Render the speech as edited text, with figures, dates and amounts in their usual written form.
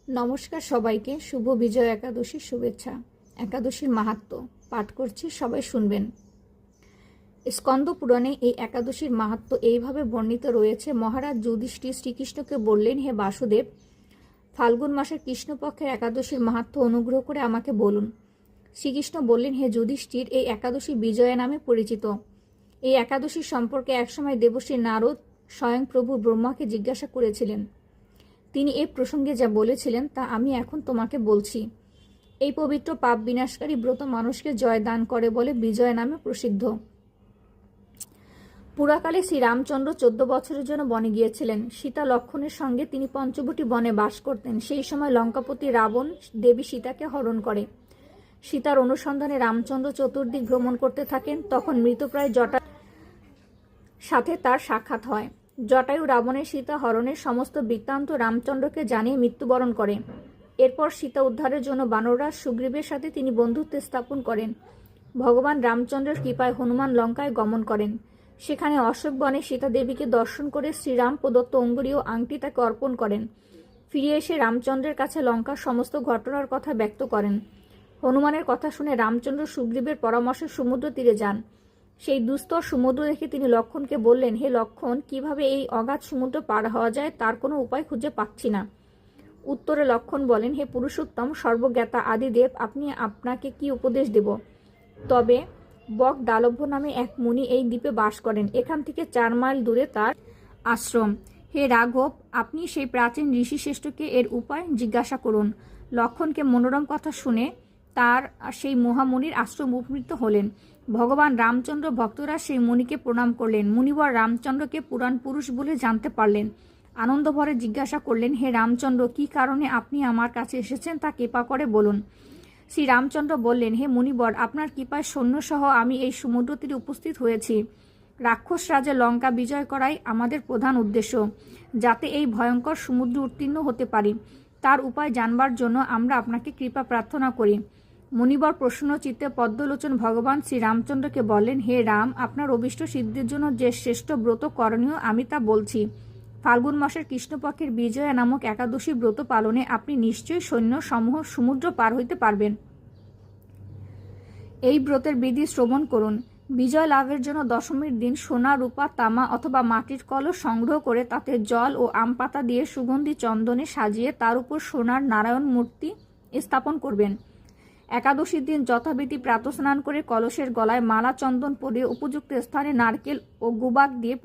নমস্কার সবাইকে, শুভ বিজয় একাদশীর শুভেচ্ছা। একাদশীর মাহাত্ম্য পাঠ করছি, সবাই শুনবেন। স্কন্দ পুরাণে এই একাদশীর মাহাত্ম্য এইভাবে বর্ণিত রয়েছে। মহারাজ যুধিষ্ঠির শ্রীকৃষ্ণকে বললেন, হে বাসুদেব, ফাল্গুন মাসের কৃষ্ণপক্ষের একাদশীর মাহাত্ম্য অনুগ্রহ করে আমাকে বলুন। শ্রীকৃষ্ণ বললেন, হে যুধিষ্ঠির, এই একাদশী বিজয়া নামে পরিচিত। এই একাদশীর সম্পর্কে একসময় দেবশ্রী নারদ স্বয়ং প্রভু ব্রহ্মাকে জিজ্ঞাসা করেছিলেন। তিনি এই প্রসঙ্গে যা বলেছিলেন তা আমি এখন তোমাকে বলছি। এই পবিত্র পাপ বিনাশকারী ব্রত মানুষকে জয় দান করে বলে বিজয় নামে প্রসিদ্ধ। পুরাকালে শ্রীরামচন্দ্র 14 বছরের জন্য বনে গিয়েছিলেন। সীতা লক্ষ্মণের সঙ্গে তিনি পঞ্চবটী বনে বাস করতেন। সেই সময় লঙ্কাপতি রাবণ দেবী সীতাকে হরণ করে। সীতার অনুসন্ধানে রামচন্দ্র চতুর্দিক ভ্রমণ করতে থাকেন। তখন মৃতপ্রায় জটার সাথে তার সাক্ষাৎ হয়। জটায়ু রাবণের সীতা হরণের সমস্ত বৃত্তান্ত রামচন্দ্রকে জানিয়ে মৃত্যুবরণ করে। এরপর সীতা উদ্ধারের জন্য বানররাজ সুগ্রীবের সাথে তিনি বন্ধুত্ব স্থাপন করেন। ভগবান রামচন্দ্রের কৃপায় হনুমান লঙ্কায় গমন করেন। সেখানে অশোক বনে সীতা দেবীকে দর্শন করে শ্রীরাম প্রদত্ত অঙ্গুরী ও আংটি তাকে অর্পণ করেন। ফিরে এসে রামচন্দ্রের কাছে লঙ্কার সমস্ত ঘটনার কথা ব্যক্ত করেন। হনুমানের কথা শুনে রামচন্দ্র সুগ্রীবের পরামর্শে সমুদ্র তীরে যান। সেই দুস্তর সমুদ্র দেখে তিনি লক্ষ্মণকে বললেন, হে লক্ষ্মণ, কিভাবে এই অগাধ সমুদ্র পার হওয়া যায় তার কোনো উপায় খুঁজে পাচ্ছি না। উত্তরে লক্ষ্মণ বলেন, হে পুরুষোত্তম, সর্বজ্ঞাতা আদিদেব, আপনাকে কি উপদেশ দেব? তবে বক দালভ্য নামে এক মুনি এই দ্বীপে বাস করেন। এখান থেকে 4 মাইল দূরে তার আশ্রম। হে রাঘব, আপনি সেই প্রাচীন ঋষিশ্রেষ্ঠকে এর উপায় জিজ্ঞাসা করুন। লক্ষ্মণকে মনোরম কথা শুনে তার সেই মহামুনির আশ্রম উপনীত হলেন। ভগবান রামচন্দ্র ভক্তরা সেই মুনিকে প্রণাম করলেন। মুনিবর রামচন্দ্রকে পুরাণ পুরুষ বলে জানতে পারলেন। আনন্দ ভরে জিজ্ঞাসা করলেন, হে রামচন্দ্র, কি কারণে আপনি আমার কাছে এসেছেন তা কৃপা করে বলুন। শ্রী রামচন্দ্র বললেন, হে মুনিবর, আপনার কৃপায় সৈন্যসহ আমি এই সমুদ্র তীরে উপস্থিত হয়েছি। রাক্ষস রাজা লঙ্কা বিজয় করাই আমাদের প্রধান উদ্দেশ্য। যাতে এই ভয়ঙ্কর সমুদ্র উত্তীর্ণ হতে পারি তার উপায় জানবার জন্য আমরা আপনাকে কৃপা প্রার্থনা করি। মুনিবর প্রসন্ন চিত্তে পদ্মলোচন ভগবান শ্রী রামচন্দ্রকে বললেন, হে রাম, আপনার অভীষ্ট সিদ্ধির জন্য যে শ্রেষ্ঠ ব্রত করণীয় আমি তা বলছি। ফাল্গুন মাসের কৃষ্ণপক্ষের বিজয়া নামক একাদশী ব্রত পালনে আপনি নিশ্চয়ই সৈন্য সমূহ সমুদ্র পার হইতে পারবেন। এই ব্রতের বিধি শ্রবণ করুন। বিজয় লাভের জন্য দশমীর দিন সোনা, রূপা, তামা অথবা মাটির কলস সংগ্রহ করে তাতে জল ও আম পাতা দিয়ে সুগন্ধি চন্দনে সাজিয়ে তার উপর সোনার নারায়ণ মূর্তি স্থাপন করবেন। একাদশীর দিন যথাবিধি প্রাতঃস্নান করে কলসের গলায় মালা চন্দন পরিয়ে উপযুক্ত স্থানে নারকেল ও গুবাক দিয়ে